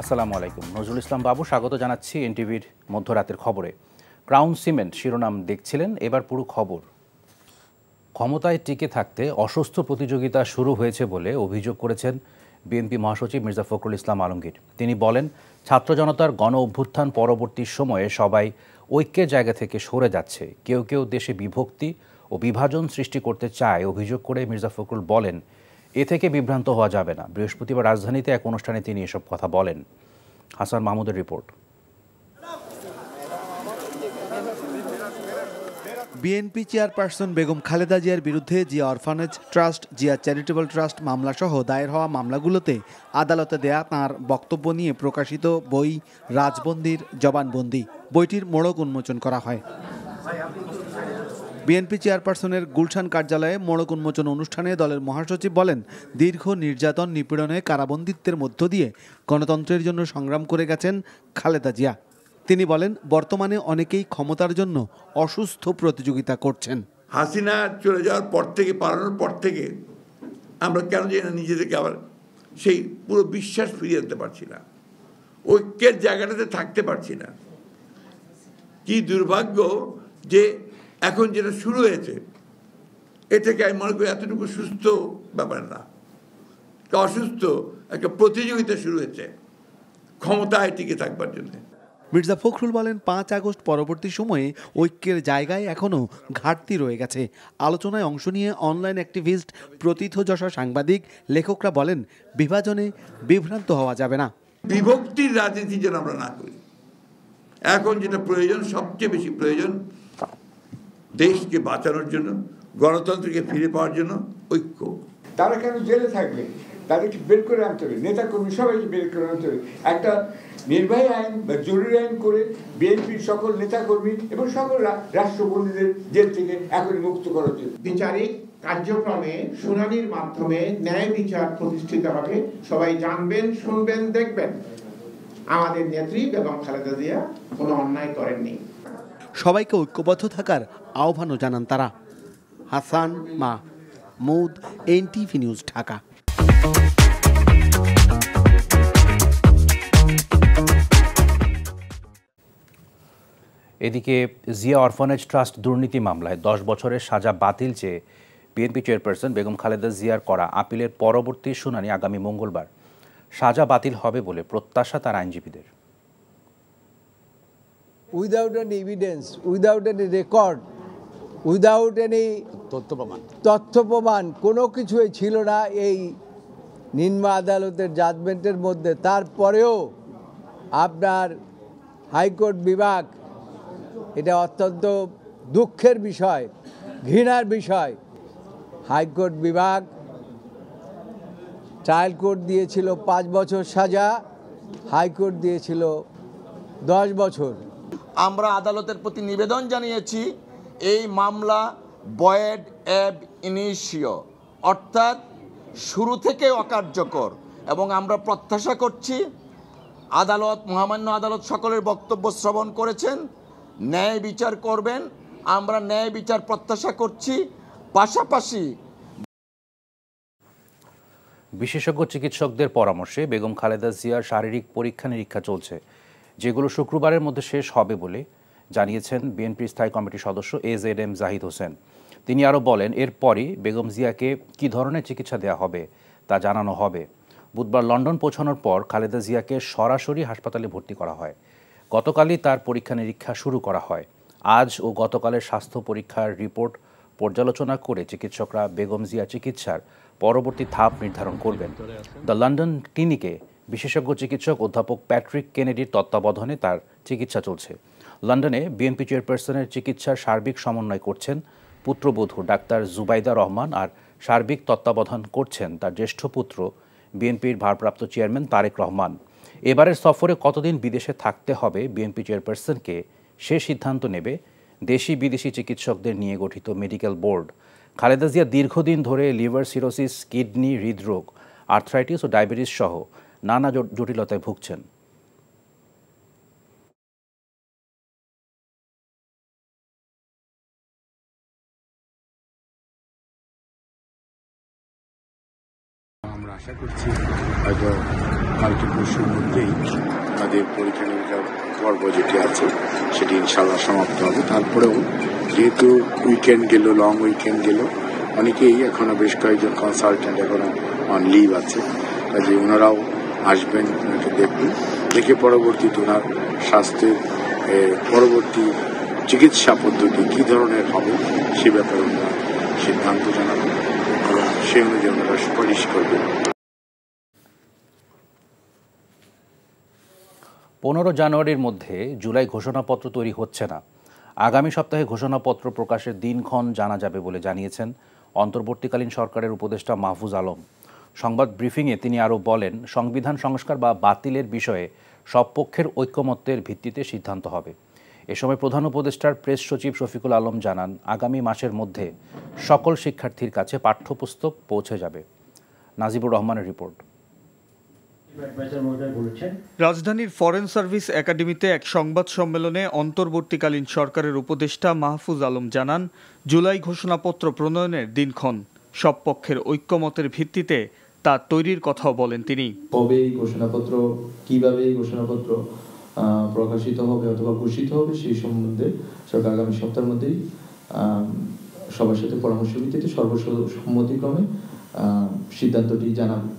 আসসালামু আলাইকুম। নজরুল ইসলাম বাবু স্বাগত জানাচ্ছি এনটিভির মধ্যরাতের খবরে। ক্রাউন সিমেন্ট শিরোনাম দেখছিলেন, এবার পুরো খবর। ক্ষমতায় টিকে থাকতে অসুস্থ প্রতিযোগিতা শুরু হয়েছে বলে অভিযোগ করেছেন বিএনপি মহাসচিব মির্জা ফখরুল ইসলাম আলমগীর। তিনি বলেন, ছাত্র জনতার গণ অভ্যুত্থান পরবর্তী সময়ে সবাই ঐক্যের জায়গা থেকে সরে যাচ্ছে। কেউ কেউ দেশে বিভক্তি ও বিভাজন সৃষ্টি করতে চায় অভিযোগ করে মির্জা ফখরুল বলেন, এ থেকে বিভ্রান্ত হওয়া যাবে না। বৃহস্পতিবার রাজধানীতে এক অনুষ্ঠানে তিনি এসব কথা বলেন। হাসান মাহমুদের report. BNP chairperson Begum Khaleda জিয়ার বিরুদ্ধে Zia orphanage trust, Zia charitable trust মামলাসহ দায়ের হওয়া মামলাগুলোতে আদালতে দেয়া তাঁর বক্তব্য নিয়ে প্রকাশিত বই রাজবন্দির জবানবন্দি বইটির মোড়ক উন্মোচন করা হয়। বিএনপি চেয়ারপারসনের গুলশান কার্যালয়ে মোড়ক উন্মোচন অনুষ্ঠানে দলের মহাসচিব বলেন, দীর্ঘ নির্যাতন নিপীড়নে কারাবন্দিত্বের মধ্য দিয়ে গণতন্ত্রের জন্য সংগ্রাম করে গেছেন খালেদা জিয়া। তিনি বলেন, বর্তমানে অনেকেই ক্ষমতার জন্য অসুস্থ প্রতিযোগিতা করছেন। হাসিনা চলে যাওয়ার পর থেকে, পালানোর পর থেকে আমরা কেন জানি না নিজেদেরকে আবার সেই পুরো বিশ্বাস ফিরিয়ে আনতে পারছি না, ঐক্যের জায়গাটাতে থাকতে পারছি না। কি দুর্ভাগ্য যে এখন যেটা শুরু হয়েছে এটাকে আমি মনে করি এতটুকু সুস্থ ব্যাপার না, অসুস্থ একটা প্রতিযোগিতা শুরু হয়েছে ক্ষমতায় টিকে থাকবার জন্য। মির্জা ফখরুল বলেন, 5 আগস্ট পরবর্তী সময়ে ঐক্যের জায়গায় এখনও ঘাটতি রয়ে গেছে। আলোচনায় অংশ নিয়ে অনলাইন অ্যাক্টিভিস্ট, প্রথিতযশা সাংবাদিক, লেখকরা বলেন, বিভাজনে বিভ্রান্ত হওয়া যাবে না। বিভক্তির রাজনীতি যেন আমরা না করি। এখন যেটা প্রয়োজন, সবচেয়ে বেশি প্রয়োজন দেশকে বাঁচানোর জন্য, গণতন্ত্রকে ফিরে পাওয়ার জন্য ঐক্য। তারা কেন জেলে থাকবে? তাদেরকে বের করে আনতে হবে, নেতা কর্মী সবাইকে বের করে আনতে হবে। একটা নির্বাহী আইন বা জরুরি আইন করে বিএনপির সকল নেতাকর্মী এবং সকল রাষ্ট্রবন্দীদের জেল থেকে এখনই মুক্ত করা হচ্ছে। বিচারিক কার্যক্রমে শুনানির মাধ্যমে ন্যায় বিচার প্রতিষ্ঠিত হবে। সবাই জানবেন, শুনবেন, দেখবেন আমাদের নেত্রী বেগম খালেদা জিয়া কোনো অন্যায় করেননি। সবাইকে ঐক্যবদ্ধ থাকার আহ্বানও জানান তারা। Hasan Mahmud, NTV news, Dhaka. এদিকে জিয়া অরফানেজ ট্রাস্ট দুর্নীতি মামলায় 10 বছরের সাজা বাতিল চেয়ে বিএনপি চেয়ারপারসন বেগম খালেদা জিয়ার করা আপিলের পরবর্তী শুনানি আগামী মঙ্গলবার। সাজা বাতিল হবে বলে প্রত্যাশা তার আইনজীবীদের। Without any evidence, without any record, without any তথ্য প্রমাণ কোনো কিছুই ছিল না এই নিম্ন আদালতের জাজমেন্টের মধ্যে। তারপরেও আপনার হাইকোর্ট বিভাগ, এটা অত্যন্ত দুঃখের বিষয়, ঘৃণার বিষয়, হাইকোর্ট বিভাগ ট্রায়াল কোর্ট দিয়েছিল 5 বছর সাজা, হাইকোর্ট দিয়েছিল 10 বছর। আমরা আদালতের প্রতি নিবেদন জানিয়েছি এই মামলা ভয়েড অ্যাব ইনিশিও, অর্থাৎ শুরু থেকে অকার্যকর, এবং আমরা প্রত্যাশা করছি আদালত, মহামান্য আদালত সকলের বক্তব্য শ্রবণ করেছেন, ন্যায় বিচার করবেন। আমরা ন্যায় বিচার প্রত্যাশা করছি। পাশাপাশি বিশেষজ্ঞ চিকিৎসকদের পরামর্শে বেগম খালেদা জিয়ার শারীরিক পরীক্ষা নিরীক্ষা চলছে, যেগুলো শুক্রবারের মধ্যে শেষ হবে বলে জানিয়েছেন বিএনপির স্থায়ী কমিটির সদস্য AZM জাহিদ হোসেন। তিনি আরও বলেন, এরপরই বেগম জিয়াকে কী ধরনের চিকিৎসা দেওয়া হবে তা জানানো হবে। বুধবার লন্ডন পৌঁছানোর পর খালেদা জিয়াকে সরাসরি হাসপাতালে ভর্তি করা হয়। গতকালই তার পরীক্ষা নিরীক্ষা শুরু করা হয়। আজ ও গতকালের স্বাস্থ্য পরীক্ষার রিপোর্ট পর্যালোচনা করে চিকিৎসকরা বেগম জিয়া চিকিৎসার পরবর্তী ধাপ নির্ধারণ করবেন। দ্য লন্ডন ক্লিনিকে বিশেষজ্ঞ চিকিৎসক অধ্যাপক প্যাট্রিক কেনেডির তত্ত্বাবধানে তার চিকিৎসা চলছে। লন্ডনে বিএনপি চেয়ারপারসনের চিকিৎসার সার্বিক সমন্বয় করছেন পুত্রবধূ ডাক্তার জুবাইদা রহমান, আর সার্বিক তত্ত্বাবধান করছেন তার জ্যেষ্ঠ পুত্র বিএনপির ভারপ্রাপ্ত চেয়ারম্যান তারেক রহমান। এবারের সফরে কতদিন বিদেশে থাকতে হবে বিএনপি চেয়ারপারসনকে, সে সিদ্ধান্ত নেবে দেশি বিদেশি চিকিৎসকদের নিয়ে গঠিত মেডিকেল বোর্ড। খালেদা জিয়া দীর্ঘদিন ধরে লিভার সিরোসিস, কিডনি, হৃদরোগ, আর্থ্রাইটিস ও ডায়াবেটিস সহ নানা জটিলতায় ভুগছেন। আমরা আশা করছি হয়তো কালকে পরশুর মধ্যেই তাদের পরীক্ষা নিরীক্ষা পর্ব যেটি আছে সেটি ইনশাআল্লাহ সমাপ্ত হবে। তারপরেও যেহেতু উইকেন্ড গেল, লং উইকেন্ড গেল, অনেকেই এখনো বেশ কয়েকজন কনসালটেন্ট এখনো অন লিভ আছে, কাজে ওনারাও আসবেন, ওনাকে দেখবেন, দেখে পরবর্তীতে ওনার স্বাস্থ্যের পরবর্তী চিকিৎসা পদ্ধতি কী ধরনের হবে সে ব্যাপারে ওনারা সিদ্ধান্ত জানাবেন এবং সে অনুযায়ী ওনারা সুপারিশ করবেন। 15 জানুয়ারির মধ্যে জুলাই ঘোষণাপত্র তৈরি হচ্ছে না। আগামী সপ্তাহে ঘোষণাপত্র প্রকাশের দিনক্ষণ জানা যাবে বলে জানিয়েছেন অন্তর্বর্তীকালীন সরকারের উপদেষ্টা মাহফুজ আলম। সংবাদ ব্রিফিংয়ে তিনি আরও বলেন, সংবিধান সংস্কার বা বাতিলের বিষয়ে সব পক্ষের ঐকমত্যের ভিত্তিতে সিদ্ধান্ত হবে। এ সময় প্রধান উপদেষ্টার প্রেস সচিব শফিকুল আলম জানান, আগামী মাসের মধ্যে সকল শিক্ষার্থীর কাছে পাঠ্যপুস্তক পৌঁছে যাবে। নাজিবুর রহমানের রিপোর্ট। রাজধানীর ফরেন সার্ভিস একাডেমিতে এক সংবাদ সম্মেলনে অন্তর্বর্তীকালীন সরকারের উপদেষ্টা মাহফুজ আলম জানান, জুলাই ঘোষণাপত্র প্রণয়নের দিনক্ষণ সব পক্ষের ঐক্যমতের ভিত্তিতে তা তৈরির কথাও বলেন তিনি। কবে এই ঘোষণাপত্র, কিভাবে এই ঘোষণাপত্র প্রকাশিত হবে অথবা ঘোষিত হবে সেই সম্বন্ধে সরকার আগামী সপ্তাহের মধ্যেই সবার সাথে পরামর্শ ভিত্তিতে সর্বসম্মতিক্রমে সিদ্ধান্তটি জানাবে।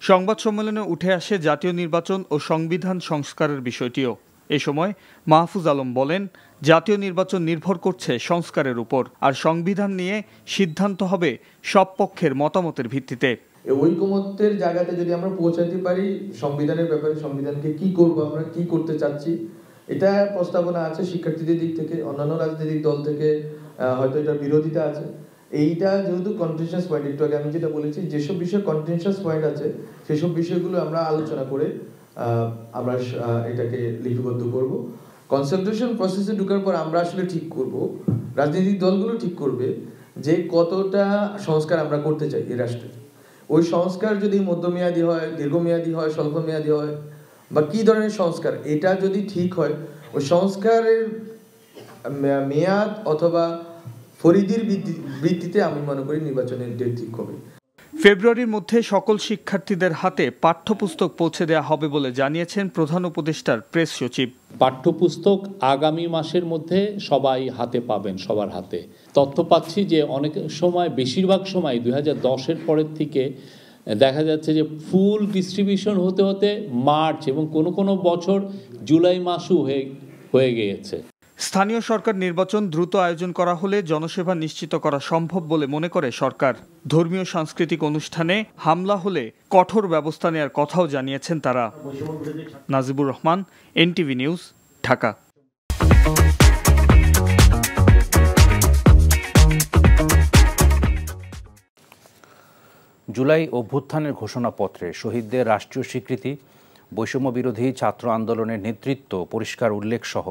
সংবাদ সম্মেলনে উঠে আসে জাতীয় নির্বাচন ও সংবিধান সংস্কারের বিষয়টিও। এ সময় মাহফুজ আলম বলেন, জাতীয় নির্বাচন নির্ভর করছে সংস্কারের উপর, আর সংবিধান নিয়ে সিদ্ধান্ত হবে সব পক্ষের মতামতের ভিত্তিতে। ঐকমত্যের জায়গাতে যদি আমরা পৌঁছাতে পারি সংবিধানের ব্যাপারে, সংবিধানকে কি করব, আমরা কি করতে চাচ্ছি, এটা প্রস্তাবনা আছে শিক্ষার্থীদের দিক থেকে, অন্যান্য রাজনৈতিক দল থেকে হয়তো এটা বিরোধিতা আছে। এইটা যেহেতু কন্টেনশাস পয়েন্ট, একটু আগে আমি যেটা বলেছি, যেসব বিষয়ে কন্টেনশাস পয়েন্ট আছে সেসব বিষয়গুলো আমরা আলোচনা করে আমরা এটাকে লিপিবদ্ধ করব। কনসালটেশন প্রসেসে ঢোকার পর আমরা আসলে ঠিক করব, রাজনৈতিক দলগুলো ঠিক করবে যে কতটা সংস্কার আমরা করতে চাই এই রাষ্ট্রে। ওই সংস্কার যদি মধ্যমেয়াদী হয়, দীর্ঘমেয়াদী হয়, স্বল্পমেয়াদী হয়, বা কি ধরনের সংস্কার, এটা যদি ঠিক হয়, ওই সংস্কারের মেয়াদ অথবা পরিধির ভিত্তিতে আমি মনে করি নির্বাচনের ডেট ঠিক হবে। ফেব্রুয়ারির মধ্যে সকল শিক্ষার্থীদের হাতে পাঠ্যপুস্তক পৌঁছে দেওয়া হবে বলে জানিয়েছেন প্রধান উপদেষ্টার প্রেস সচিব। পাঠ্যপুস্তক আগামী মাসের মধ্যে সবাই হাতে পাবেন, সবার হাতে। তথ্য পাচ্ছি যে অনেক সময়, বেশিরভাগ সময় 2010-এর পরের থেকে দেখা যাচ্ছে যে ফুল ডিস্ট্রিবিউশন হতে হতে মার্চ এবং কোনো বছর জুলাই মাসও হয়ে গিয়েছে। স্থানীয় সরকার নির্বাচন দ্রুত আয়োজন করা হলে জনসেবা নিশ্চিত করা সম্ভব বলে মনে করে সরকার। ধর্মীয় সাংস্কৃতিক অনুষ্ঠানে হামলা হলে কঠোর ব্যবস্থা নেওয়ার কথাও জানিয়েছেন তারা। Najibur Rahman, NTV news, Dhaka. July অভ্যুত্থানের ঘোষণাপত্রে শহীদদের রাষ্ট্রীয় স্বীকৃতি, বৈষম্য বিরোধী ছাত্র আন্দোলনের নেতৃত্ব, পরিষ্কার উল্লেখ সহ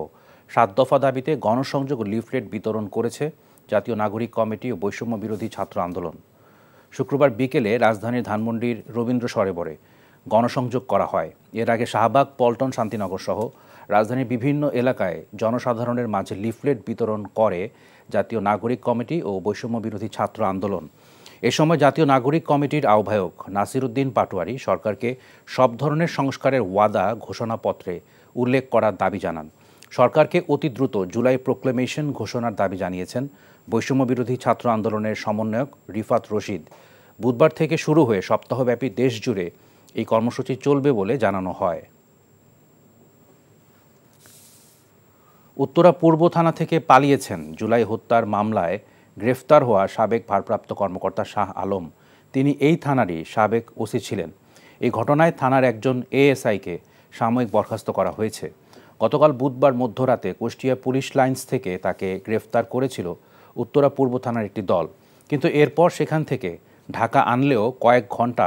7 দফা দাবিতে গণসংযোগ ও লিফলেট বিতরণ করেছে জাতীয় নাগরিক কমিটি ও বৈষম্য বিরোধী ছাত্র আন্দোলন। শুক্রবার বিকেলে রাজধানীর ধানমন্ডির রবীন্দ্র সরোবরে গণসংযোগ করা হয়। এর আগে শাহবাগ, পল্টন, শান্তিনগর সহ রাজধানীর বিভিন্ন এলাকায় জনসাধারণের মাঝে লিফলেট বিতরণ করে জাতীয় নাগরিক কমিটি ও বৈষম্য বিরোধী ছাত্র আন্দোলন। এ সময় জাতীয় নাগরিক কমিটির আহ্বায়ক নাসির উদ্দিন পাটোয়ারি সরকারকে সব ধরনের সংস্কারের ওয়াদা ঘোষণাপত্রে উল্লেখ করার দাবি জানান। সরকারকে অতি দ্রুত জুলাই প্রোক্লেমেশন ঘোষণার দাবি জানিয়েছেন বৈষম্য বিরোধী ছাত্র আন্দোলনের সমন্বয়ক রিফাত রশিদ। বুধবার থেকে শুরু হয়ে সপ্তাহব্যাপী দেশ জুড়ে এই কর্মসূচি চলবে বলে জানানো হয়। উত্তরা পূর্ব থানা থেকে পালিয়েছেন জুলাই হত্যার মামলায় গ্রেফতার হওয়া সাবেক ভারপ্রাপ্ত কর্মকর্তা শাহ আলম। তিনি এই থানারই সাবেক ওসি ছিলেন। এই ঘটনায় থানার একজন এএসআইকে সাময়িক বরখাস্ত করা হয়েছে। গতকাল বুধবার মধ্যরাতে কুষ্টিয়া পুলিশ লাইন্স থেকে তাকে গ্রেফতার করেছিল উত্তরা পূর্ব থানার একটি দল, কিন্তু এরপর সেখান থেকে ঢাকা আনলেও কয়েক ঘন্টা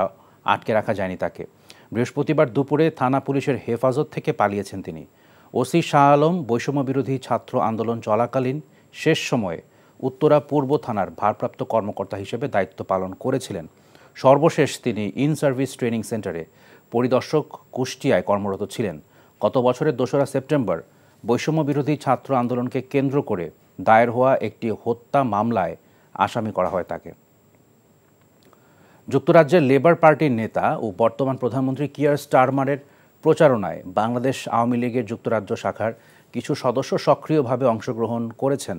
আটকে রাখা যায়নি তাকে। বৃহস্পতিবার দুপুরে থানা পুলিশের হেফাজত থেকে পালিয়েছেন তিনি। ওসি শাহ আলম বৈষম্য বিরোধী ছাত্র আন্দোলন চলাকালীন শেষ সময়ে উত্তরা পূর্ব থানার ভারপ্রাপ্ত কর্মকর্তা হিসেবে দায়িত্ব পালন করেছিলেন। সর্বশেষ তিনি ইন সার্ভিস ট্রেনিং সেন্টারে পরিদর্শক কুষ্টিয়ায় কর্মরত ছিলেন। গত বছরের 2রা সেপ্টেম্বর বৈষম্য বিরোধী ছাত্র আন্দোলনকে কেন্দ্র করে দায়ের হওয়া একটি হত্যা মামলায় আসামি করা হয় তাকে। যুক্তরাজ্যের লেবার পার্টির নেতা ও বর্তমান প্রধানমন্ত্রী কিয়ার স্টারমারের প্রচারণায় বাংলাদেশ আওয়ামী লীগের যুক্তরাজ্য শাখার কিছু সদস্য সক্রিয়ভাবে অংশগ্রহণ করেছেন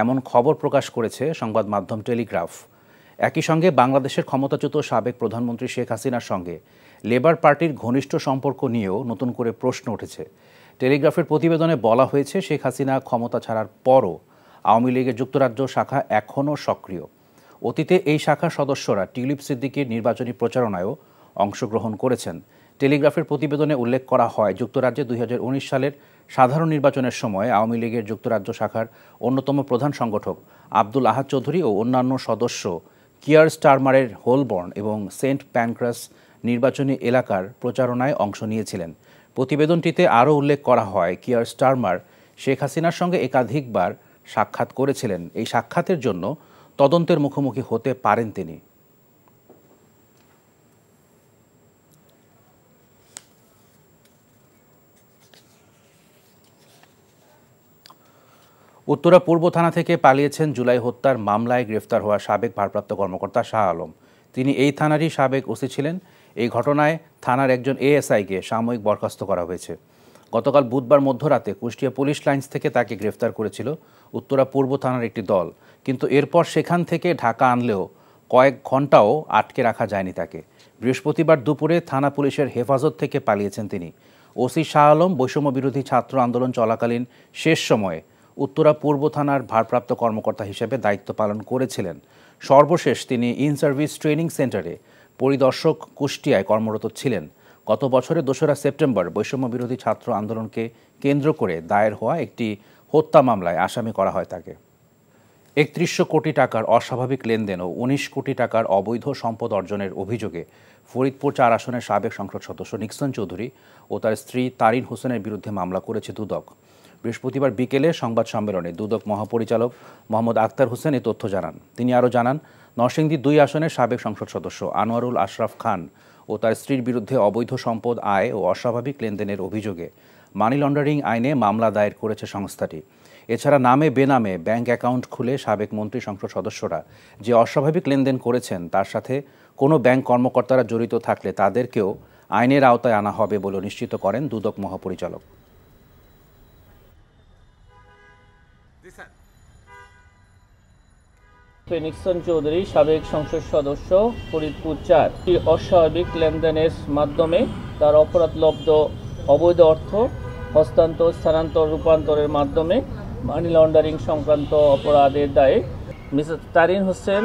এমন খবর প্রকাশ করেছে সংবাদ মাধ্যম টেলিগ্রাফ। একই সঙ্গে বাংলাদেশের ক্ষমতাচ্যুত সাবেক প্রধানমন্ত্রী শেখ হাসিনার সঙ্গে লেবার পার্টির ঘনিষ্ঠ সম্পর্ক নিয়েও নতুন করে প্রশ্ন উঠেছে। টেলিগ্রাফের প্রতিবেদনে বলা হয়েছে, শেখ হাসিনা ক্ষমতা ছাড়ার পরও আওয়ামী লীগের যুক্তরাজ্য শাখা এখনও সক্রিয়। অতীতে এই শাখার সদস্যরা টিউলিপ সিদ্দিকীর নির্বাচনী প্রচারণায়ও অংশগ্রহণ করেছেন। টেলিগ্রাফের প্রতিবেদনে উল্লেখ করা হয়, যুক্তরাজ্যে 2019 সালের সাধারণ নির্বাচনের সময় আওয়ামী লীগের যুক্তরাজ্য শাখার অন্যতম প্রধান সংগঠক আব্দুল আহাদ চৌধুরী ও অন্যান্য সদস্য কিয়ার স্টারমারের হোলবর্ন এবং সেন্ট প্যানক্রাস নির্বাচনী এলাকার প্রচারণায় অংশ নিয়েছিলেন। প্রতিবেদনটিতে আরও উল্লেখ করা হয়, কিয়ার স্টারমার শেখ হাসিনার সঙ্গে একাধিকবার সাক্ষাৎ করেছিলেন। এই সাক্ষাতের জন্য তদন্তের মুখোমুখি হতে পারেন তিনি। উত্তরা পূর্ব থানা থেকে পালিয়েছেন জুলাই হত্যার মামলায় গ্রেফতার হওয়া সাবেক ভারপ্রাপ্ত কর্মকর্তা শাহ আলম। তিনি এই থানারই সাবেক ওসি ছিলেন। এই ঘটনায় থানার একজন এএসআইকে সাময়িক বরখাস্ত করা হয়েছে। গতকাল বুধবার মধ্যরাতে কুষ্টিয়া পুলিশ লাইন্স থেকে তাকে গ্রেফতার করেছিল উত্তরা পূর্ব থানার একটি দল, কিন্তু এরপর সেখান থেকে ঢাকা আনলেও কয়েক ঘন্টাও আটকে রাখা যায়নি তাকে। বৃহস্পতিবার দুপুরে থানা পুলিশের হেফাজত থেকে পালিয়েছেন তিনি। ওসি শাহ আলম বৈষম্য বিরোধী ছাত্র আন্দোলন চলাকালীন শেষ সময়ে উত্তরা পূর্ব থানার ভারপ্রাপ্ত কর্মকর্তা হিসেবে দায়িত্ব পালন করেছিলেন। সর্বশেষ তিনি ইন সার্ভিস ট্রেনিং সেন্টারে পরিদর্শক কুষ্টিয়ায় কর্মরত ছিলেন। গত বছরের 2রা সেপ্টেম্বর বৈষম্য বিরোধী ছাত্র আন্দোলনকে কেন্দ্র করে দায়ের হওয়া একটি হত্যা মামলায় আসামি করা হয় তাকে। 3100 কোটি টাকার অস্বাভাবিক লেনদেন ও 19 কোটি টাকার অবৈধ সম্পদ অর্জনের অভিযোগে ফরিদপুর 4 আসনের সাবেক সংসদ সদস্য নিক্সন চৌধুরী ও তার স্ত্রী তারিন হোসেনের বিরুদ্ধে মামলা করেছে দুদক। বৃহস্পতিবার বিকেলে সংবাদ সম্মেলনে দুদক মহাপরিচালক মোহাম্মদ আক্তার হোসেন এ তথ্য জানান। তিনি আরও জানান, নরসিংদী 2 আসনের সাবেক সংসদ সদস্য আনোয়ারুল আশরাফ খান ও তার স্ত্রীর বিরুদ্ধে অবৈধ সম্পদ আয় ও অস্বাভাবিক লেনদেনের অভিযোগে মানি লন্ডারিং আইনে মামলা দায়ের করেছে সংস্থাটি। এছাড়া নামে বেনামে ব্যাংক অ্যাকাউন্ট খুলে সাবেক মন্ত্রী সংসদ সদস্যরা যে অস্বাভাবিক লেনদেন করেছেন তার সাথে কোনো ব্যাংক কর্মকর্তারা জড়িত থাকলে তাদেরকেও আইনের আওতায় আনা হবে বলে নিশ্চিত করেন দুদক মহাপরিচালক। নিক্সন চৌধুরী সাবেক সংসদ সদস্য ফরিদপুর 4 অস্বাভাবিক লেনদেনের মাধ্যমে তার অপরাধলব্ধ অবৈধ অর্থ হস্তান্তর, স্থানান্তর, রূপান্তরের মাধ্যমে মানি লন্ডারিং সংক্রান্ত অপরাধের দায়ে মিসেস তারিন হোসেন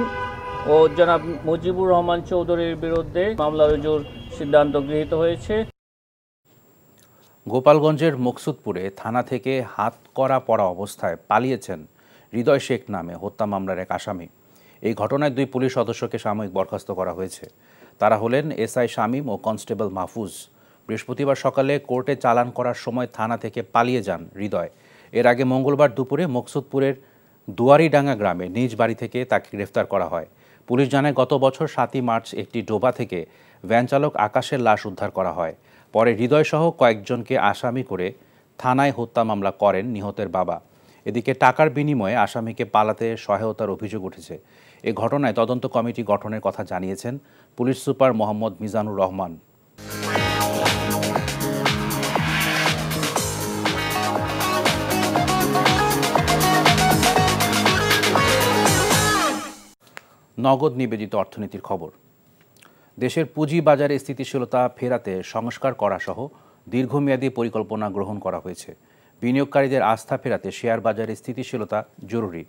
ও জনাব মুজিবুর রহমান চৌধুরীর বিরুদ্ধে মামলা রুজুর সিদ্ধান্ত গৃহীত হয়েছে। গোপালগঞ্জের মকসুদপুরে থানা থেকে হাত করা পড়া অবস্থায় পালিয়েছেন হৃদয় শেখ নামে হত্যা মামলার এক আসামি। এই ঘটনায় 2 পুলিশ সদস্যকে সাময়িক বরখাস্ত করা হয়েছে। তারা হলেন এসআই শামীম ও কনস্টেবল মাহফুজ। বৃহস্পতিবার সকালে কোর্টে চালান করার সময় থানা থেকে পালিয়ে যান হৃদয়। এর আগে মঙ্গলবার দুপুরে মকসুদপুরের দুয়ারিডাঙ্গা গ্রামে নিজ বাড়ি থেকে তাকে গ্রেফতার করা হয়। পুলিশ জানায়, গত বছর 7ই মার্চ একটি ডোবা থেকে ভ্যান চালক আকাশের লাশ উদ্ধার করা হয়। পরে হৃদয়সহ কয়েকজনকে আসামি করে থানায় হত্যা মামলা করেন নিহতের বাবা। এদিকে টাকার বিনিময়ে আসামিকে পালাতে সহায়তার অভিযোগ উঠেছে। এ ঘটনায় তদন্ত কমিটি গঠনের কথা জানিয়েছেন পুলিশ সুপার মোহাম্মদ মিজানুর রহমান। নগদ নিবেদিত অর্থনীতির খবর। দেশের পুঁজি বাজারে স্থিতিশীলতা ফেরাতে সংস্কার করা সহ দীর্ঘমেয়াদী পরিকল্পনা গ্রহণ করা হয়েছে। বিনিয়োগকারীদের আস্থা ফেরাতে শেয়ার বাজারে স্থিতিশীলতা জরুরি।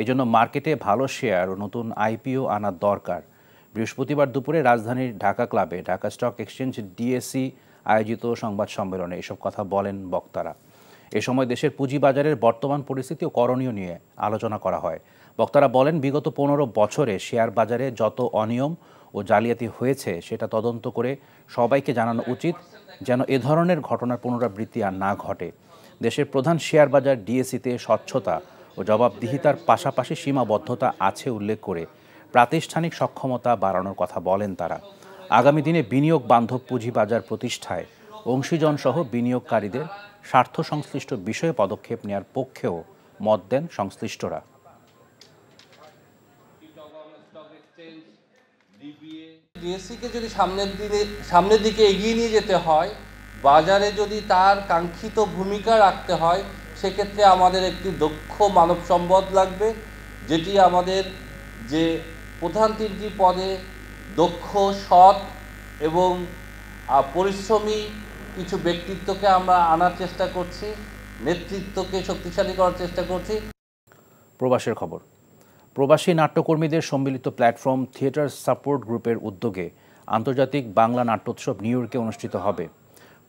এজন্য মার্কেটে ভালো শেয়ার ও নতুন আইপিও আনা দরকার। বৃহস্পতিবার দুপুরে রাজধানীর ঢাকা ক্লাবে ঢাকা স্টক এক্সচেঞ্জ ডিএসসি আয়োজিত সংবাদ সম্মেলনে এসব কথা বলেন বক্তারা। এ সময় দেশের পুঁজিবাজারের বর্তমান পরিস্থিতি ও করণীয় নিয়ে আলোচনা করা হয়। বক্তারা বলেন, বিগত 15 বছরে শেয়ার বাজারে যত অনিয়ম ও জালিয়াতি হয়েছে সেটা তদন্ত করে সবাইকে জানানো উচিত, যেন এ ধরনের ঘটনার পুনরাবৃত্তি আর না ঘটে। দেশের প্রধান শেয়ার বাজার ডিএসসিতে স্বচ্ছতা ও জবাবদিহিতার পাশাপাশি সীমাবদ্ধতা আছে উল্লেখ করে প্রাতিষ্ঠানিক সক্ষমতা বাড়ানোর কথা বলেন তারা। আগামী দিনে বিনিয়োগ বান্ধব পুঁজিবাজার প্রতিষ্ঠায় অংশীজনসহ বিনিয়োগকারীদের স্বার্থ সংশ্লিষ্ট বিষয়ে পদক্ষেপ নেওয়ার পক্ষেও মত দেন সংশ্লিষ্টরা। ডিএসসিকে যদি সামনের দিকে এগিয়ে নিয়ে যেতে হয়, বাজারে যদি তার কাঙ্ক্ষিত ভূমিকা রাখতে হয়, সেক্ষেত্রে আমাদের একটি দক্ষ মানব সম্পদ লাগবে, যেটি আমাদের যে প্রধান 3টি পদে দক্ষ, সৎ এবং পরিশ্রমী কিছু ব্যক্তিত্বকে আমরা আনার চেষ্টা করছি, নেতৃত্বকে শক্তিশালী করার চেষ্টা করছি। প্রবাসের খবর। প্রবাসী নাট্যকর্মীদের সম্মিলিত প্ল্যাটফর্ম থিয়েটার সাপোর্ট গ্রুপের উদ্যোগে আন্তর্জাতিক বাংলা নাট্যোৎসব নিউ ইয়র্কে অনুষ্ঠিত হবে।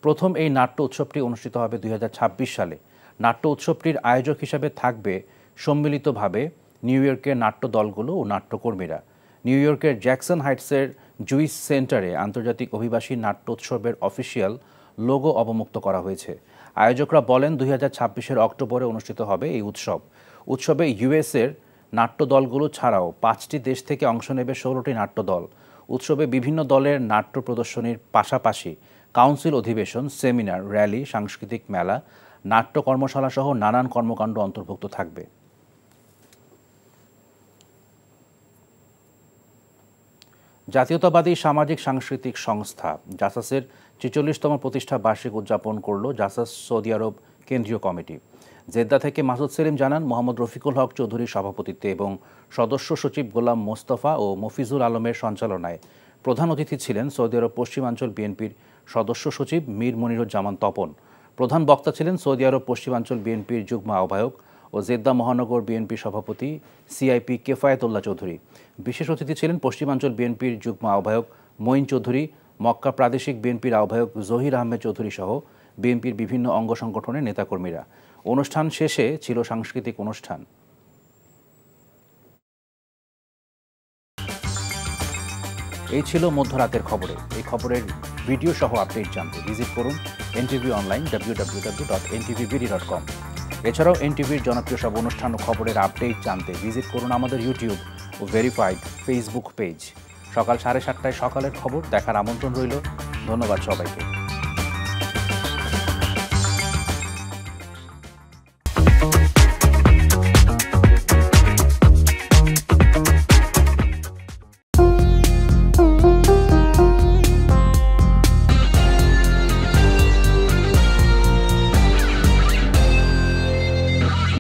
প্রথম এই নাট্য উৎসবটি অনুষ্ঠিত হবে 2026 সালে। নাট্য উৎসবটির আয়োজক হিসাবে থাকবে সম্মিলিতভাবে নিউ ইয়র্কের নাট্য দলগুলো ও নাট্যকর্মীরা। নিউ ইয়র্কের জ্যাকসন হাইটসের জুইস সেন্টারে আন্তর্জাতিক অভিবাসী নাট্য উৎসবের অফিসিয়াল লোগো অবমুক্ত করা হয়েছে। আয়োজকরা বলেন 2026-এর অক্টোবরে অনুষ্ঠিত হবে এই উৎসব। উৎসবে ইউএসের নাট্য দলগুলো ছাড়াও 5টি দেশ থেকে অংশ নেবে 16টি নাট্য দল। উৎসবে বিভিন্ন দলের নাট্য প্রদর্শনীর পাশাপাশি কাউন্সিল অধিবেশন, সেমিনার, র্যালি, সাংস্কৃতিক মেলা, নাট্য কর্মশালা সহ নানান কর্মকাণ্ড অন্তর্ভুক্ত থাকবে। জাতীয়তাবাদী সামাজিক সাংস্কৃতিক সংস্থা জাসাসের 46তম প্রতিষ্ঠা বার্ষিক উদযাপন করল জাসাস সৌদি আরব কেন্দ্রীয় কমিটি। জেদ্দা থেকে মাসুদ সেলিম জানান, মোহাম্মদ রফিকুল হক চৌধুরীর সভাপতিত্বে এবং সদস্য সচিব গোলাম মোস্তফা ও মফিজুল আলমের সঞ্চালনায় প্রধান অতিথি ছিলেন সৌদি আরব পশ্চিমাঞ্চল বিএনপির সদস্য সচিব মীর মনিরুজ্জামান তপন। প্রধান বক্তা ছিলেন সৌদি আরব পশ্চিমাঞ্চল বিএনপির যুগ্ম আহ্বায়ক ও জেদ্দা মহানগর বিএনপি সভাপতি সিআইপি কেফায়েতুল্লাহ চৌধুরী। বিশেষ অতিথি ছিলেন পশ্চিমাঞ্চল বিএনপির যুগ্ম আহ্বায়ক মঈন চৌধুরী, মক্কা প্রাদেশিক বিএনপির আহ্বায়ক জহির আহমেদ চৌধুরী সহ বিএনপির বিভিন্ন অঙ্গ সংগঠনের নেতাকর্মীরা। অনুষ্ঠান শেষে ছিল সাংস্কৃতিক অনুষ্ঠান। এই ছিল মধ্যরাতের খবরে। এই খবরের ভিডিও সহ আপডেট জানতে ভিজিট করুন এনটিভি অনলাইন www.ntvbd.com। এছাড়াও এনটিভির জনপ্রিয় সব অনুষ্ঠান ও খবরের আপডেট জানতে ভিজিট করুন আমাদের ইউটিউব ও ভেরিফাইড ফেসবুক পেজ। সকাল 7:30টায় সকালের খবর দেখার আমন্ত্রণ রইল। ধন্যবাদ সবাইকে।